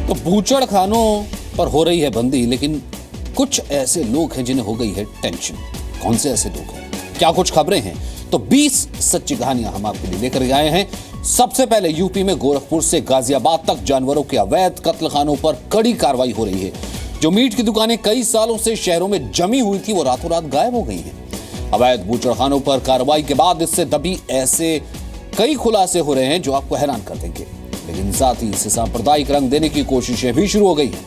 तो बूचड़ खानों पर हो रही है बंदी, लेकिन कुछ ऐसे लोग हैं जिन्हें हो गई है टेंशन। कौन से ऐसे लोग हैं, क्या कुछ खबरें हैं, तो 20 सच्ची कहानियां हम आपके लिए लेकर आए हैं। सबसे पहले यूपी में गोरखपुर से गाजियाबाद तक जानवरों के अवैध कत्लखानों पर कड़ी कार्रवाई हो रही है। जो मीट की दुकानें कई सालों से शहरों में जमी हुई थी, वो रातों रात गायब हो गई हैं। अवैध बूचड़खानों पर कार्रवाई के बाद इससे दबी ऐसे कई खुलासे हो रहे हैं जो आपको हैरान कर देंगे, लेकिन साथ ही इसे सांप्रदायिक रंग देने की कोशिशें भी शुरू हो गई हैं।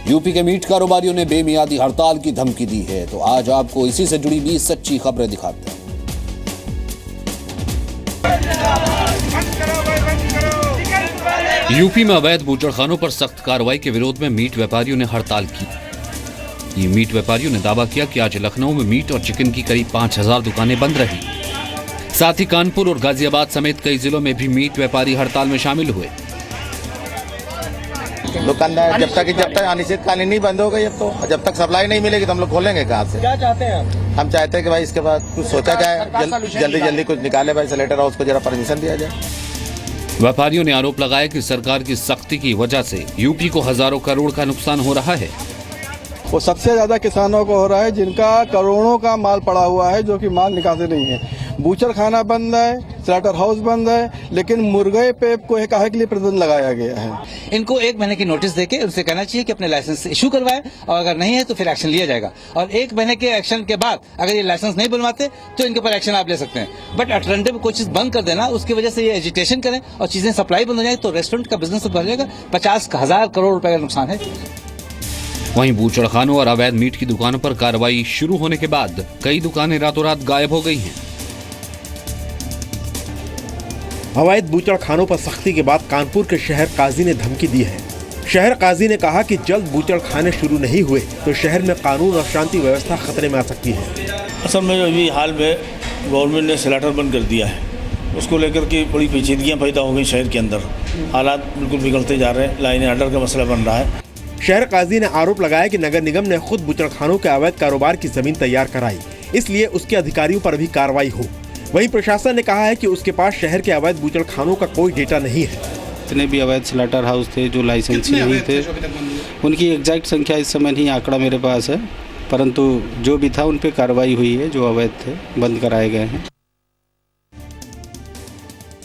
यूपी के मीट कारोबारियों ने बेमियादी हड़ताल की धमकी दी है, तो आज आपको इसी से जुड़ी 20 सच्ची खबरें दिखाते हैं। यूपी में अवैध बूचड़खानों पर सख्त कार्रवाई के विरोध में मीट व्यापारियों ने हड़ताल की। मीट व्यापारियों ने दावा किया कि आज लखनऊ में मीट और चिकन की करीब 5000 दुकानें बंद रही। साथ ही कानपुर और गाजियाबाद समेत कई जिलों में भी मीट व्यापारी हड़ताल में शामिल हुए। दुकानदार जब तक अनिश्चितकालीन नहीं बंद हो गई, अब तो जब तक सप्लाई नहीं मिलेगी तो हम लोग खोलेंगे कहाँ से। क्या चाहते हैं हम चाहते हैं कि भाई इसके बाद कुछ सोचा जाए, जल्दी कुछ निकाले भाई, स्लेटर हाउस को जरा परमिशन दिया जाए। व्यापारियों ने आरोप लगाया कि सरकार की सख्ती की वजह से यूपी को हजारों करोड़ का नुकसान हो रहा है। वो सबसे ज्यादा किसानों को हो रहा है जिनका करोड़ों का माल पड़ा हुआ है, जो कि माल निकासी नहीं है। बूचर खाना बंद है, स्लेटर हाउस बंद है, लेकिन मुर्गे पे कोई कहे के लिए प्रतिबंध लगाया गया है। इनको 1 महीने की नोटिस देके उनसे कहना चाहिए कि अपने लाइसेंस इशू करवाए, और अगर नहीं है तो फिर एक्शन लिया जाएगा। और 1 महीने के एक्शन के बाद अगर ये लाइसेंस नहीं बनवाते तो इनके ऊपर एक्शन आप ले सकते हैं। बट अल्टरनेटिव कोई चीज बंद कर देना, उसकी वजह से ये एजिटेशन करें और चीजें सप्लाई बंद हो जाए तो रेस्टोरेंट का बिजनेस बढ़ जाएगा। 50,000 करोड़ रुपए का नुकसान है। वहीं बूचड़खानों और अवैध मीट की दुकानों पर कार्रवाई शुरू होने के बाद कई दुकानें रातों रात गायब हो गई हैं। अवैध बूचड़खानों पर सख्ती के बाद कानपुर के शहर काजी ने धमकी दी है। शहर काजी ने कहा कि जल्द बूचड़खाने शुरू नहीं हुए तो शहर में कानून और शांति व्यवस्था खतरे में आ सकती है। असल में अभी हाल में गवर्नमेंट ने स्लेटर बंद कर दिया है, उसको लेकर के बड़ी पेचीदगियाँ पैदा हो गई शहर के अंदर। हालात बिल्कुल बिगड़ते जा रहे हैं, लाइन ऑर्डर का मसला बन रहा है। शहर काजी ने आरोप लगाया कि नगर निगम ने खुद बूचड़खानों के अवैध कारोबार की जमीन तैयार कराई, इसलिए उसके अधिकारियों पर भी कार्रवाई हो। वहीं प्रशासन ने कहा है कि उसके पास शहर के अवैध बूचड़खानों का कोई डेटा नहीं है। जितने भी अवैध स्लेटर हाउस थे जो लाइसेंस नहीं थे, उनकी एग्जैक्ट संख्या इस समय नहीं आंकड़ा मेरे पास है, परंतु जो भी था उन पे कार्रवाई हुई है। जो अवैध थे बंद कराए गए हैं।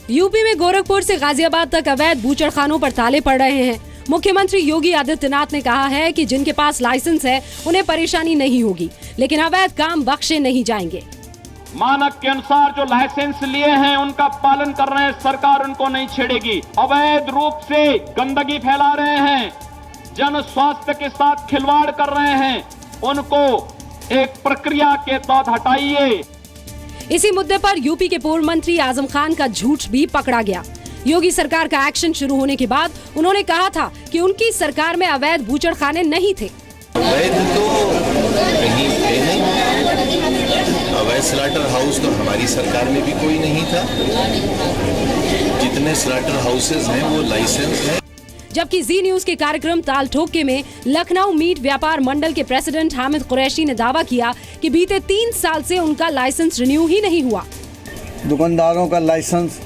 यूपी में गोरखपुर से गाजियाबाद तक अवैध बूचड़खानों पर ताले पड़ रहे हैं। मुख्यमंत्री योगी आदित्यनाथ ने कहा है कि जिनके पास लाइसेंस है उन्हें परेशानी नहीं होगी, लेकिन अवैध काम बख्शे नहीं जाएंगे। मानक के अनुसार जो लाइसेंस लिए हैं उनका पालन कर रहे हैं, सरकार उनको नहीं छेड़ेगी। अवैध रूप से गंदगी फैला रहे हैं, जन स्वास्थ्य के साथ खिलवाड़ कर रहे हैं, उनको एक प्रक्रिया के तहत हटाइए। इसी मुद्दे पर यूपी के पूर्व मंत्री आजम खान का झूठ भी पकड़ा गया। योगी सरकार का एक्शन शुरू होने के बाद उन्होंने कहा था कि उनकी सरकार में अवैध बूचड़खाने नहीं थे। अवैध तो कहीं थे नहीं, अवैध स्लेटर हाउस तो हमारी सरकार में भी कोई नहीं था। जितने स्लेटर हाउसेज हैं वो लाइसेंस हैं। जबकि जी न्यूज के कार्यक्रम ताल ठोके में लखनऊ मीट व्यापार मंडल के प्रेसिडेंट हामिद कुरैशी ने दावा किया कि बीते 3 साल से उनका लाइसेंस रिन्यू ही नहीं हुआ। दुकानदारों का लाइसेंस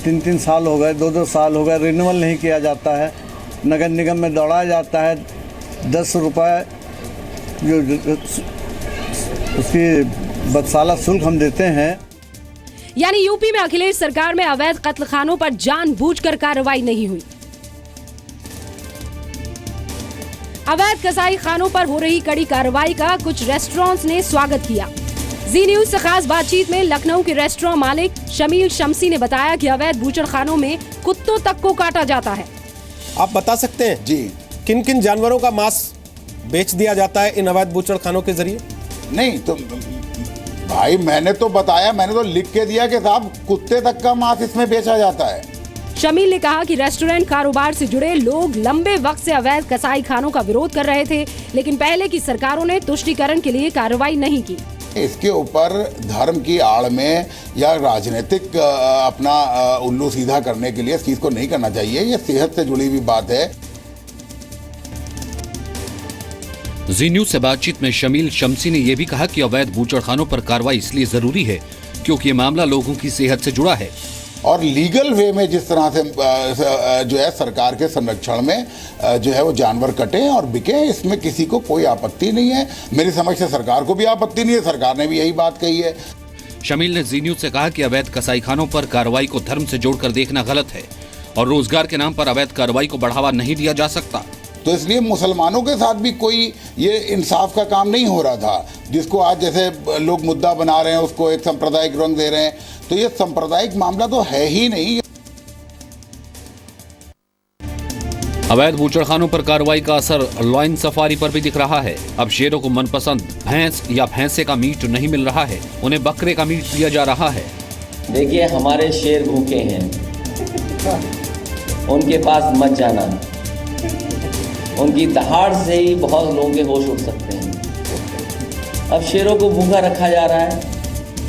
3 साल हो गए, 2 साल हो गए, रिन्यूअल नहीं किया जाता है। नगर निगम में दौड़ाया जाता है, 10 रुपये जो उसकी बदसाला शुल्क हम देते हैं। यानी यूपी में अखिलेश सरकार में अवैध कत्लखानों पर जानबूझकर कार्रवाई नहीं हुई। अवैध कसाई खानों पर हो रही कड़ी कार्रवाई का कुछ रेस्टोरेंट्स ने स्वागत किया। जी न्यूज से खास बातचीत में लखनऊ के रेस्टोरेंट मालिक शमील शमसी ने बताया कि अवैध बूचड़खानों में कुत्तों तक को काटा जाता है। आप बता सकते हैं जी, किन किन जानवरों का मांस बेच दिया जाता है इन अवैध बूचड़खानों के जरिए? नहीं तो भाई मैंने तो बताया, मैंने तो लिख के दिया कि साहब कुत्ते तक का मांस इसमें बेचा जाता है। शमील ने कहा कि रेस्टोरेंट कारोबार से जुड़े लोग लंबे वक्त से अवैध कसाई खानों का विरोध कर रहे थे, लेकिन पहले की सरकारों ने तुष्टीकरण के लिए कार्रवाई नहीं की। इसके ऊपर धर्म की आड़ में या राजनीतिक अपना उल्लू सीधा करने के लिए इस चीज को नहीं करना चाहिए। ये सेहत से जुड़ी हुई बात है। जी न्यूज से बातचीत में शमील शमसी ने यह भी कहा कि अवैध बूचड़खानों पर कार्रवाई इसलिए जरूरी है क्योंकि ये मामला लोगों की सेहत से जुड़ा है। और लीगल वे में जिस तरह से जो है सरकार के संरक्षण में जो है वो जानवर कटें और बिकें, इसमें किसी को कोई आपत्ति नहीं है। मेरी समझ से सरकार को भी आपत्ति नहीं है, सरकार ने भी यही बात कही है। शमील ने जी न्यूज से कहा कि अवैध कसाईखानों पर कार्रवाई को धर्म से जोड़कर देखना गलत है और रोजगार के नाम पर अवैध कार्रवाई को बढ़ावा नहीं दिया जा सकता। तो इसलिए मुसलमानों के साथ भी कोई ये इंसाफ का काम नहीं हो रहा था, जिसको आज जैसे लोग मुद्दा बना रहे हैं, उसको एक सांप्रदायिक रंग दे रहे हैं। तो ये सांप्रदायिक मामला तो है ही नहीं। अवैध बूचड़खानों पर कार्रवाई का असर लाइन सफारी पर भी दिख रहा है। अब शेरों को मनपसंद भैंस या भैंसे का मीट नहीं मिल रहा है, उन्हें बकरे का मीट दिया जा रहा है। देखिए, हमारे शेर भूखे हैं, उनके पास मत जाना, उनकी दहाड़ से ही बहुत लोगों के होश उड़ सकते हैं। अब शेरों को भूखा रखा जा रहा है।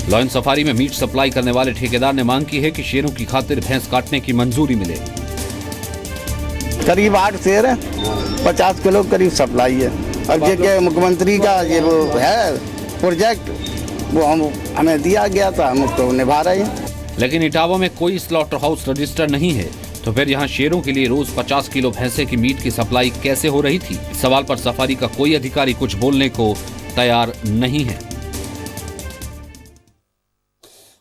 लाइन सफारी में मीट सप्लाई करने वाले ठेकेदार ने मांग की है कि शेरों की खातिर भैंस काटने की मंजूरी मिले। करीब 8 शेर है, 50 किलो करीब सप्लाई है। अब ये मुख्यमंत्री का ये वो है प्रोजेक्ट, वो हमें दिया गया था, हम उसको निभा रहे हैं। लेकिन इटावा में कोई स्लॉटर हाउस रजिस्टर नहीं है, तो फिर यहाँ शेरों के लिए रोज 50 किलो भैंसे की मीट की सप्लाई कैसे हो रही थी? इस सवाल पर सफारी का कोई अधिकारी कुछ बोलने को तैयार नहीं है।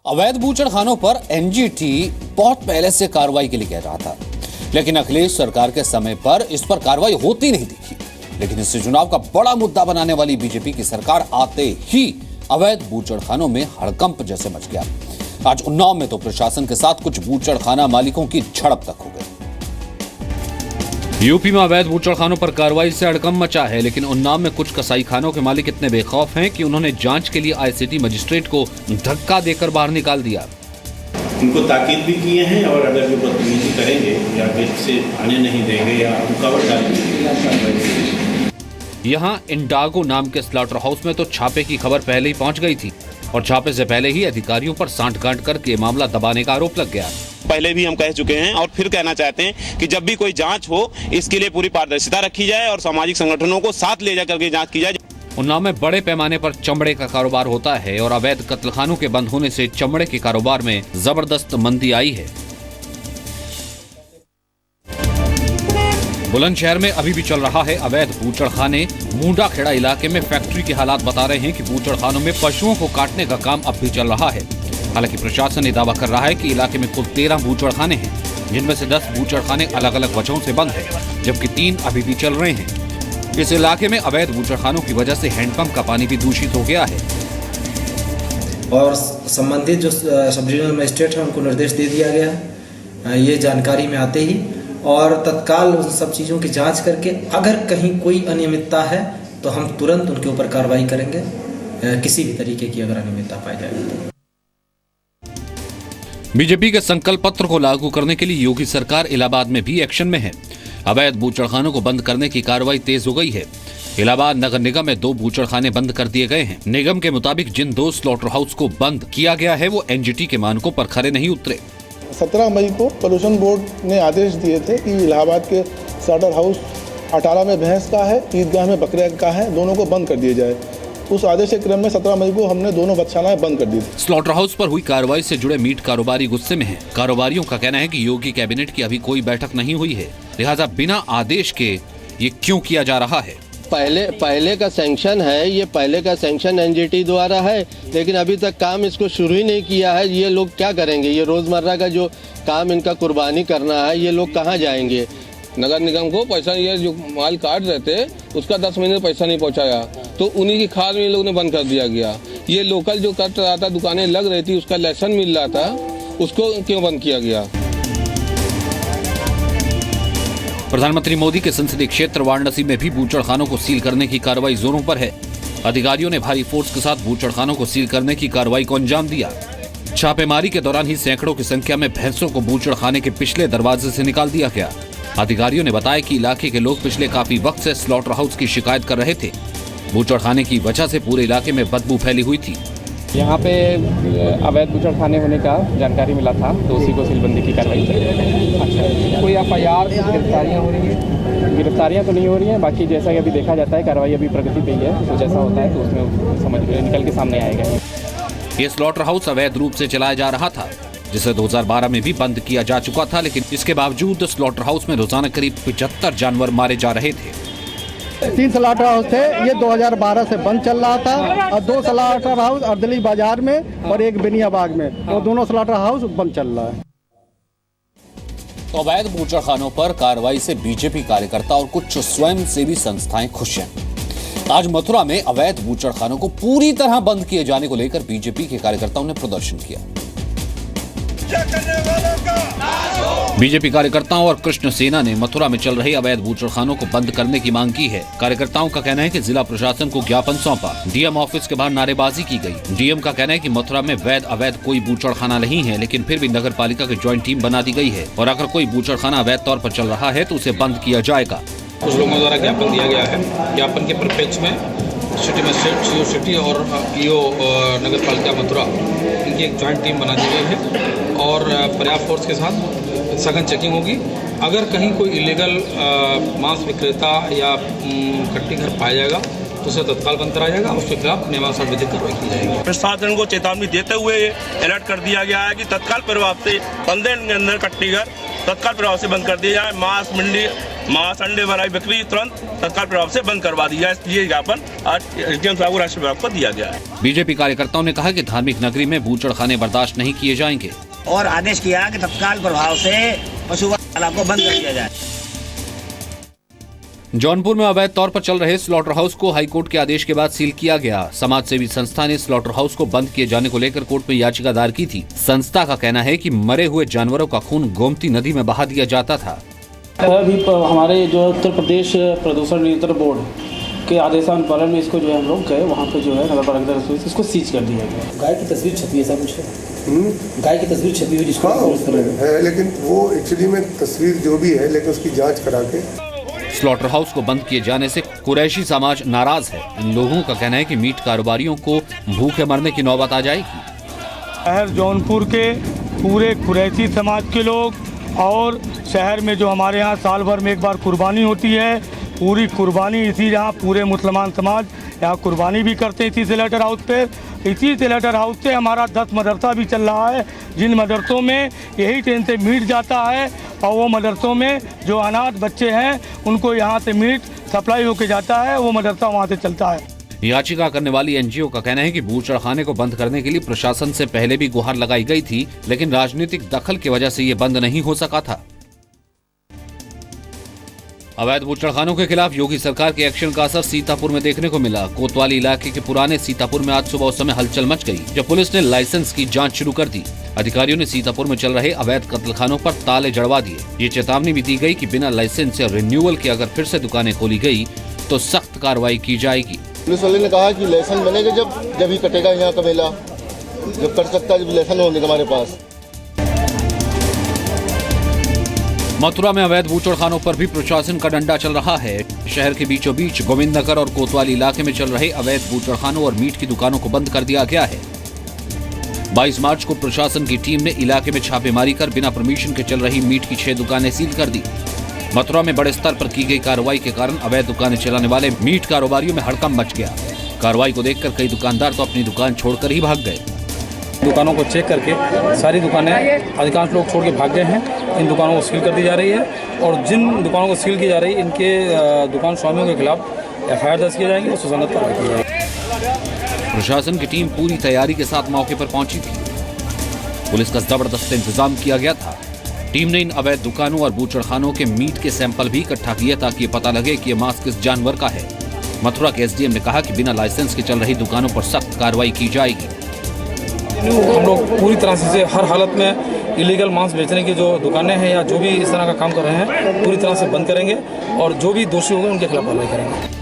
अवैध बूचड़खानों पर एनजीटी बहुत पहले से कार्रवाई के लिए कह रहा था, लेकिन अखिलेश सरकार के समय पर इस पर कार्रवाई होती नहीं दिखी। लेकिन इससे चुनाव का बड़ा मुद्दा बनाने वाली बीजेपी की सरकार आते ही अवैध बूचड़खानों में हड़कंप जैसे मच गया। आज उन्नाव में तो प्रशासन के साथ कुछ बूचड़खाना मालिकों की झड़प तक हो गई। यूपी में अवैध बूचड़खानों पर कार्रवाई से हड़कंप मचा है, लेकिन उन्नाव में कुछ कसाईखानों के मालिक इतने बेखौफ हैं कि उन्होंने जांच के लिए आए सिटी मजिस्ट्रेट को धक्का देकर बाहर निकाल दिया। उनको ताकीद भी किए हैं और अगर वो बदतमीजी करेंगे या गेट से आने नहीं देंगे या रुकावट डालेंगे। यहाँ इंडागो नाम के स्लॉटर हाउस में तो छापे की खबर पहले ही पहुंच गई थी और छापे से पहले ही अधिकारियों पर सांठगांठ करके मामला दबाने का आरोप लग गया। पहले भी हम कह चुके हैं और फिर कहना चाहते हैं कि जब भी कोई जांच हो, इसके लिए पूरी पारदर्शिता रखी जाए और सामाजिक संगठनों को साथ ले जाकर के जांच की जाए। उन्नाव में बड़े पैमाने पर चमड़े का कारोबार होता है और अवैध कत्लखानों के बंद होने से चमड़े के कारोबार में जबरदस्त मंदी आई है। बुलंदशहर में अभी भी चल रहा है अवैध बूचड़खाने। मुंडाखेड़ा इलाके में फैक्ट्री के हालात बता रहे हैं कि बूचड़खानों में पशुओं को काटने का काम अब भी चल रहा है। हालांकि प्रशासन ने दावा कर रहा है कि इलाके में कुल 13 बूचड़खाने हैं, जिनमें से 10 बूचड़खाने अलग अलग वजहों से बंद है, जबकि 3 अभी भी चल रहे हैं। इस इलाके में अवैध बूचड़खानों की वजह से हैंडपंप का पानी भी दूषित हो गया है और संबंधित जो सब डिविजनल मजिस्ट्रेट है उनको निर्देश दे दिया गया है ये जानकारी में आते ही, और तत्काल उन सब चीज़ों की जांच करके अगर कहीं कोई अनियमितता है तो हम तुरंत उनके ऊपर कार्रवाई करेंगे, किसी भी तरीके की अगर अनियमितता पाई जाएगी। बीजेपी के संकल्प पत्र को लागू करने के लिए योगी सरकार इलाहाबाद में भी एक्शन में है। अवैध बूचड़खानों को बंद करने की कार्रवाई तेज हो गई है। इलाहाबाद नगर निगम में 2 बूचड़खाने बंद कर दिए गए हैं। निगम के मुताबिक जिन 2 स्लॉटर हाउस को बंद किया गया है वो एनजीटी के मानकों पर खरे नहीं उतरे। 17 मई को पोल्यूशन बोर्ड ने आदेश दिए थे कि इलाहाबाद के स्लॉटर हाउस 18 में भैंस का है, ईदगाह में बकरे का है, दोनों को बंद कर दिया जाए। उस आदेश के क्रम में 17 मई को हमने दोनों बदशालाएं बंद कर दी थी। स्लॉटर हाउस पर हुई कार्रवाई से जुड़े मीट कारोबारी गुस्से में हैं। कारोबारियों का कहना है कि योगी कैबिनेट की अभी कोई बैठक नहीं हुई है, लिहाजा बिना आदेश के ये क्यों किया जा रहा है। पहले का सैंक्शन है, ये पहले का सैंक्शन एनजीटी द्वारा है, लेकिन अभी तक काम इसको शुरू ही नहीं किया है। ये लोग क्या करेंगे? ये रोजमर्रा का जो काम इनका कुर्बानी करना है, ये लोग कहाँ जाएंगे? नगर निगम को पैसा, ये जो माल काट रहे थे उसका 10 महीने पैसा नहीं पहुंचाया, तो उन्हीं की खाद में इन लोगों ने बंद कर दिया गया। ये लोकल जो कट रहा था, दुकानें लग रही थी, उसका लाइसेंस मिल रहा था, उसको क्यों बंद किया गया? प्रधानमंत्री मोदी के संसदीय क्षेत्र वाराणसी में भी बूचड़खानों को सील करने की कार्रवाई जोरों पर है। अधिकारियों ने भारी फोर्स के साथ बूचड़खानों को सील करने की कार्रवाई को अंजाम दिया। छापेमारी के दौरान ही सैकड़ों की संख्या में भैंसों को बूचड़खाने के पिछले दरवाजे से निकाल दिया गया। अधिकारियों ने बताया कि इलाके के लोग पिछले काफी वक्त से स्लॉटर हाउस की शिकायत कर रहे थे। बूचड़खाने की वजह से पूरे इलाके में बदबू फैली हुई थी। यहाँ पे अवैध बूचड़खाने होने का जानकारी मिला था, तो उसी को सीलबंदी की कार्रवाई चल रही है। अच्छा, कोई FIR गिरफ्तारियाँ हो रही है? गिरफ्तारियाँ तो नहीं हो रही हैं, बाकी जैसा कि अभी देखा जाता है कार्रवाई अभी प्रगति पे ही है, तो जैसा होता है तो उसमें समझ निकल के सामने आएगा। ये स्लॉटर हाउस अवैध रूप से चलाया जा रहा था। जिसे 2012 में भी बंद किया जा चुका था, लेकिन इसके बावजूद स्लॉटर हाउस में रोजाना करीब 75 जानवर मारे जा रहे थे। 3 स्लॉटर हाउस थे, ये 2012 से बंद चल रहा था, और 2 स्लॉटर हाउस अर्दली बाजार में और एक बेनियाबाग में, और दोनों स्लॉटर हाउस बंद चल रहा है। तो अवैध बूचड़खानों पर कार्रवाई से बीजेपी कार्यकर्ता और कुछ स्वयंसेवी संस्थाएं खुश हैं। आज मथुरा में अवैध बूचड़खानों को पूरी तरह बंद किए जाने को लेकर बीजेपी के कार्यकर्ताओं ने प्रदर्शन किया। बीजेपी कार्यकर्ताओं और कृष्ण सेना ने मथुरा में चल रहे अवैध बूचड़खानों को बंद करने की मांग की है। कार्यकर्ताओं का कहना है कि जिला प्रशासन को ज्ञापन सौंपा, डीएम ऑफिस के बाहर नारेबाजी की गई। डीएम का कहना है कि मथुरा में वैध अवैध कोई बूचड़खाना नहीं है, लेकिन फिर भी नगर पालिका की ज्वाइंट टीम बना दी गई है, और अगर कोई बूचड़खाना अवैध तौर पर चल रहा है तो उसे बंद किया जाएगा। कुछ लोगों द्वारा ज्ञापन दिया गया है। ज्ञापन के परिप्रेक्ष्य में सिटी मजिस्ट्रेट, सीओ सिटी और ईओ नगर पालिका मथुरा, इनकी एक ज्वाइंट टीम बना दी गई है और पर्याप्त फोर्स के साथ सघन चेकिंग होगी। अगर कहीं कोई इलीगल मांस विक्रेता या कट्टी घर पाया जाएगा तो उसे तत्काल बंद कराया जाएगा, उसके खिलाफ नियमानुसार विधिक कार्रवाई की जाएगी। प्रशासन को चेतावनी देते हुए अलर्ट कर दिया गया है कि तत्काल प्रभाव से 15 दिन के अंदर कट्टी घर तत्काल प्रभाव से बंद कर दिया जाए। मांस मंडी, मांस अंडे भराई बिक्री तुरंत तत्काल प्रभाव से बंद करवा दी जाए। इसलिए ज्ञापन आज डीएम साहब को राष्ट्रीय विभाग को दिया गया है। बीजेपी कार्यकर्ताओं ने कहा कि धार्मिक नगरी में बूचड़खाने बर्दाश्त नहीं किए जाएंगे और आदेश किया कि तत्काल प्रभाव से पशुशाला को बंद कर दिया जाए। जौनपुर में अवैध तौर पर चल रहे स्लॉटर हाउस को हाईकोर्ट के आदेश के बाद सील किया गया। समाज सेवी संस्था ने स्लॉटर हाउस को बंद किए जाने को लेकर कोर्ट में याचिका दायर की थी। संस्था का कहना है कि मरे हुए जानवरों का खून गोमती नदी में बहा दिया जाता था। अभी हमारे जो उत्तर प्रदेश प्रदूषण नियंत्रण बोर्ड के आदेशानुपालन में इसको जो है हम लोग गए, वहाँ पे जो है नगर पालिका रसोई इसको सीज कर दिया गया। गाय की तस्वीर छपी है, सब कुछ गाय की तस्वीर छपी हुई जिसको है, लेकिन वो एक्चुअली में तस्वीर जो भी है, लेकिन उसकी जांच करा के स्लॉटर हाउस को बंद किए जाने से कुरैशी समाज नाराज है। इन लोगों का कहना है कि मीट कारोबारियों को भूखे मरने की नौबत आ जाएगी। शहर जौनपुर के पूरे कुरैशी समाज के लोग और शहर में जो हमारे यहाँ साल भर में एक बार कुर्बानी होती है, पूरी कुर्बानी इसी यहाँ पूरे मुसलमान समाज यहाँ कुर्बानी भी करते हैं इसी स्लॉटर हाउस पे। इसी स्लॉटर हाउस से हमारा 10 मदरसा भी चल रहा है, जिन मदरसों में यही ट्रेन से मीट जाता है, और वो मदरसों में जो अनाथ बच्चे हैं उनको यहाँ से मीट सप्लाई होके जाता है, वो मदरसा वहाँ से चलता है। याचिका करने वाली एनजीओ का कहना है कि बूचड़खाने को बंद करने के लिए प्रशासन से पहले भी गुहार लगाई गई थी, लेकिन राजनीतिक दखल की वजह से ये बंद नहीं हो सका था। अवैध बूचड़खानों के खिलाफ योगी सरकार के एक्शन का असर सीतापुर में देखने को मिला। कोतवाली इलाके के पुराने सीतापुर में आज सुबह उस समय हलचल मच गई जब पुलिस ने लाइसेंस की जांच शुरू कर दी। अधिकारियों ने सीतापुर में चल रहे अवैध कत्लखानों पर ताले जड़वा दिए। ये चेतावनी भी दी गई कि बिना लाइसेंस या रिन्यूअल के अगर फिर से दुकानें खोली गई तो सख्त कार्रवाई की जाएगी। पुलिस वाले ने कहा कि लाइसेंस बनेगा जब ही कटेगा यहाँ का मेला, जब कर सकता है जब लाइसेंस होंगे हमारे पास। मथुरा में अवैध बूचड़खानों पर भी प्रशासन का डंडा चल रहा है। शहर के बीचों बीच गोविंद नगर और कोतवाली इलाके में चल रहे अवैध बूचड़खानों और मीट की दुकानों को बंद कर दिया गया है। 22 मार्च को प्रशासन की टीम ने इलाके में छापेमारी कर बिना परमिशन के चल रही मीट की 6 दुकानें सील कर दी। मथुरा में बड़े स्तर पर की गई कार्रवाई के कारण अवैध दुकानें चलाने वाले मीट कारोबारियों में हड़कंप मच गया। कार्रवाई को देखकर कई दुकानदार तो अपनी दुकान छोड़कर ही भाग गए। दुकानों को चेक करके सारी दुकानें अधिकांश लोग छोड़ के भाग गए हैं। इन दुकानों को सील कर दी जा रही है और जिन दुकानों को सील की जा रही है इनके दुकान स्वामियों के खिलाफ एफआईआर दर्ज किए जाएंगे और सुसंगत कार्रवाई की जाएगी। प्रशासन की टीम पूरी तैयारी के साथ मौके पर पहुंची थी। पुलिस का जबरदस्त इंतजाम किया गया था। टीम ने इन अवैध दुकानों और बूचड़खानों के मीट के सैंपल भी इकट्ठा किए ताकि ये पता लगे कि ये मांस किस जानवर का है। मथुरा के एसडीएम ने कहा कि बिना लाइसेंस के चल रही दुकानों पर सख्त कार्रवाई की जाएगी। हम लोग पूरी तरह से हर हालत में इलीगल मांस बेचने की जो दुकानें हैं या जो भी इस तरह का काम कर रहे हैं पूरी तरह से बंद करेंगे और जो भी दोषी होंगे उनके खिलाफ कार्रवाई करेंगे।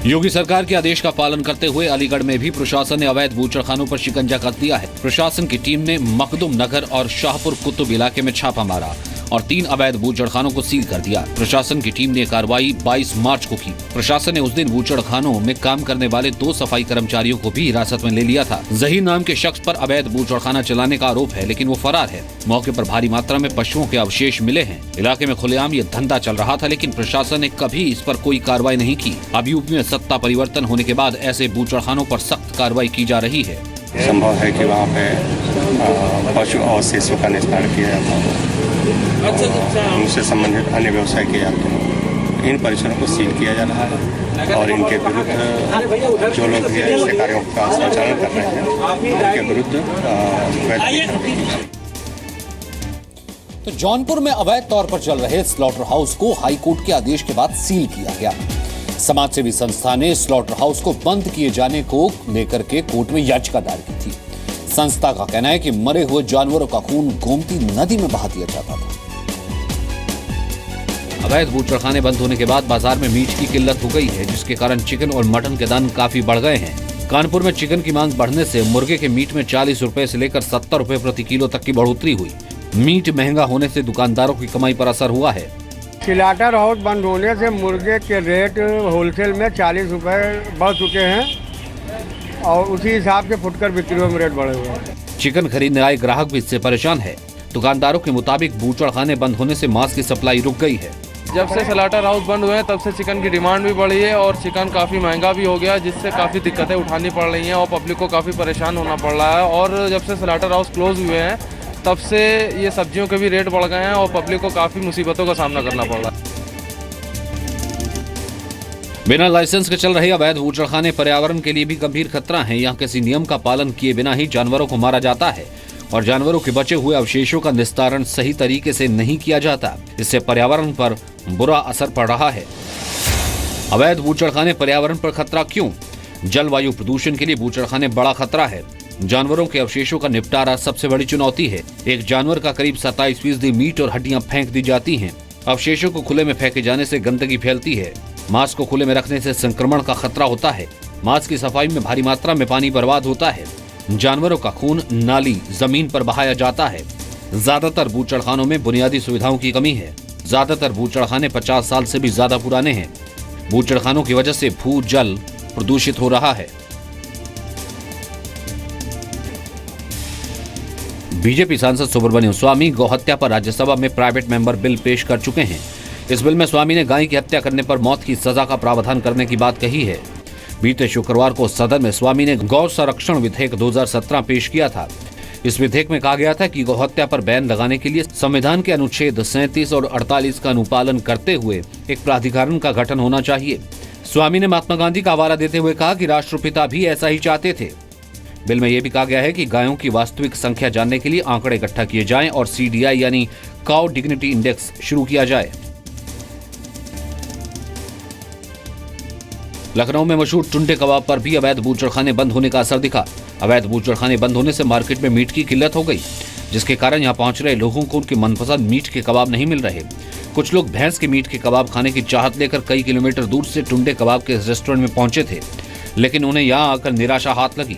योगी सरकार के आदेश का पालन करते हुए अलीगढ़ में भी प्रशासन ने अवैध बूचड़खानों पर शिकंजा कस दिया है। प्रशासन की टीम ने मखदुम नगर और शाहपुर कुतुब इलाके में छापा मारा और 3 अवैध बूचड़खानों को सील कर दिया। प्रशासन की टीम ने कार्रवाई 22 मार्च को की। प्रशासन ने उस दिन बूचड़खानों में काम करने वाले 2 सफाई कर्मचारियों को भी हिरासत में ले लिया था। जहीर नाम के शख्स पर अवैध बूचड़खाना चलाने का आरोप है, लेकिन वो फरार है। मौके पर भारी मात्रा में पशुओं के अवशेष मिले हैं। इलाके में खुलेआम ये धंधा चल रहा था, लेकिन प्रशासन ने कभी इस पर कोई कार्रवाई नहीं की। अब यूपी में सत्ता परिवर्तन होने के बाद ऐसे बूचड़खानों पर सख्त कार्रवाई की जा रही है। संभव है कि वहाँ पे पशु और शिशु का निस्तारण किया जाता है, उनसे संबंधित अन्य व्यवसाय किए जाते हैं। इन परिसरों को सील किया जा रहा है और इनके विरुद्ध जो लोग भी ऐसे कार्यों का संचालन कर रहे हैं उनके विरुद्ध तो जौनपुर में अवैध तौर पर चल रहे स्लॉटर हाउस को हाईकोर्ट के आदेश के बाद सील किया गया। समाजसेवी संस्था ने स्लॉटर हाउस को बंद किए जाने को लेकर के कोर्ट में याचिका दायर की थी। संस्था का कहना है कि मरे हुए जानवरों का खून गोमती नदी में बहा दिया जाता था। अवैध बूचड़खाने बंद होने के बाद बाजार में मीट की किल्लत हो गई है, जिसके कारण चिकन और मटन के दाम काफी बढ़ गए हैं। कानपुर में चिकन की मांग बढ़ने से मुर्गे के मीट में 40 रुपए से लेकर 70 रुपए प्रति किलो तक की बढ़ोतरी हुई। मीट महंगा होने से दुकानदारों की कमाई पर असर हुआ है। स्लॉटर हाउस बंद होने से मुर्गे के रेट होलसेल में 40 रुपए बढ़ चुके हैं और उसी हिसाब से फुटकर बिक्री में रेट बढ़े हुए हैं। चिकन खरीदने आए ग्राहक भी इससे परेशान है। दुकानदारों के मुताबिक बूचड़खाने बंद होने से मांस की सप्लाई रुक गई है। जब से स्लॉटर हाउस बंद हुए हैं तब से चिकन की डिमांड भी बढ़ी है और चिकन काफ़ी महंगा भी हो गया, जिससे काफ़ी दिक्कतें उठानी पड़ रही हैं और पब्लिक को काफ़ी परेशान होना पड़ रहा है। और जब से स्लॉटर हाउस क्लोज हुए हैं तब से ये सब्जियों के भी रेट बढ़ गए हैं और पब्लिक को काफ़ी मुसीबतों का सामना करना पड़ रहा है। बिना लाइसेंस के चल रहे अवैध बूचड़खाने पर्यावरण के लिए भी गंभीर खतरा हैं। यहाँ किसी नियम का पालन किए बिना ही जानवरों को मारा जाता है और जानवरों के बचे हुए अवशेषों का निस्तारण सही तरीके से नहीं किया जाता। इससे पर्यावरण पर बुरा असर पड़ रहा है। अवैध बूचड़खाने पर्यावरण पर खतरा क्यों? जलवायु प्रदूषण के लिए बूचड़खाने बड़ा खतरा है। जानवरों के अवशेषों का निपटारा सबसे बड़ी चुनौती है। एक जानवर का करीब 27% मीट और हड्डियां फेंक दी जाती हैं। अवशेषों को खुले में फेंके जाने से गंदगी फैलती है। मांस को खुले में रखने से संक्रमण का खतरा होता है। मांस की सफाई में भारी मात्रा में पानी बर्बाद होता है। जानवरों का खून नाली जमीन पर बहाया जाता है। ज्यादातर बूचड़खानों में बुनियादी सुविधाओं की कमी है। ज्यादातर बूचड़खाने 50 साल से भी ज्यादा पुराने हैं। बूचड़खानों की वजह से भू जल प्रदूषित हो रहा है। बीजेपी सांसद सुब्रमण्यम स्वामी गौहत्या पर राज्यसभा में प्राइवेट मेंबर बिल पेश कर चुके हैं। इस बिल में स्वामी ने गाय की हत्या करने पर मौत की सजा का प्रावधान करने की बात कही है। बीते शुक्रवार को सदन में स्वामी ने गौ संरक्षण विधेयक 2017 पेश किया था। इस विधेयक में कहा गया था कि गौहत्या पर बैन लगाने के लिए संविधान के अनुच्छेद 37 और 48 का अनुपालन करते हुए एक प्राधिकरण का गठन होना चाहिए। स्वामी ने महात्मा गांधी का हवाला देते हुए कहा कि राष्ट्रपिता भी ऐसा ही चाहते थे। बिल में यह भी कहा गया है कि गायों की वास्तविक संख्या जानने के लिए आंकड़े इकट्ठा किए जाएं और CDI यानी काउ डिग्निटी इंडेक्स शुरू किया जाए। लखनऊ में मशहूर टुंडे कबाब पर भी अवैध बूचड़खाने बंद होने का असर दिखा। अवैध बूचड़खाने बंद होने से मार्केट में मीट की किल्लत हो गई, जिसके कारण यहां पहुंच रहे लोगों को उनके मनपसंद मीट के कबाब नहीं मिल रहे। कुछ लोग भैंस के मीट के कबाब खाने की चाहत लेकर कई किलोमीटर दूर से टुंडे कबाब के रेस्टोरेंट में पहुंचे थे, लेकिन उन्हें यहां आकर निराशा हाथ लगी।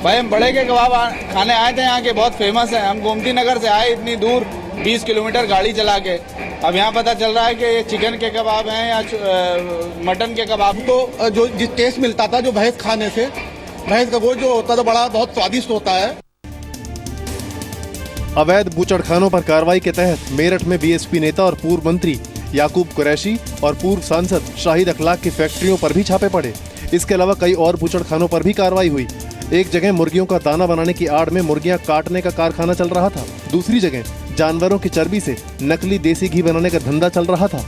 भाई हम बड़े के कबाब खाने आए थे, यहाँ के बहुत फेमस है। हम गोमती नगर से आए इतनी दूर 20 किलोमीटर गाड़ी चला के। अब यहाँ पता चल रहा है कि ये चिकन के कबाब हैं या मटन के कबाब। तो जो जिस टेस्ट मिलता था जो भैंस खाने से, भैंस का गोश्त जो होता था बड़ा बहुत स्वादिष्ट होता है। अवैध बूचड़खानों पर कार्रवाई के तहत मेरठ में BSP नेता और पूर्व मंत्री याकूब कुरैशी और पूर्व सांसद शाहिद अखलाक की फैक्ट्रियों पर भी छापे पड़े। इसके अलावा कई और बूचड़खानों पर भी कार्रवाई हुई। एक जगह मुर्गियों का दाना बनाने की आड़ में मुर्गियां काटने का कारखाना चल रहा था। दूसरी जगह जानवरों की चर्बी से नकली देसी घी बनाने का धंधा चल रहा था।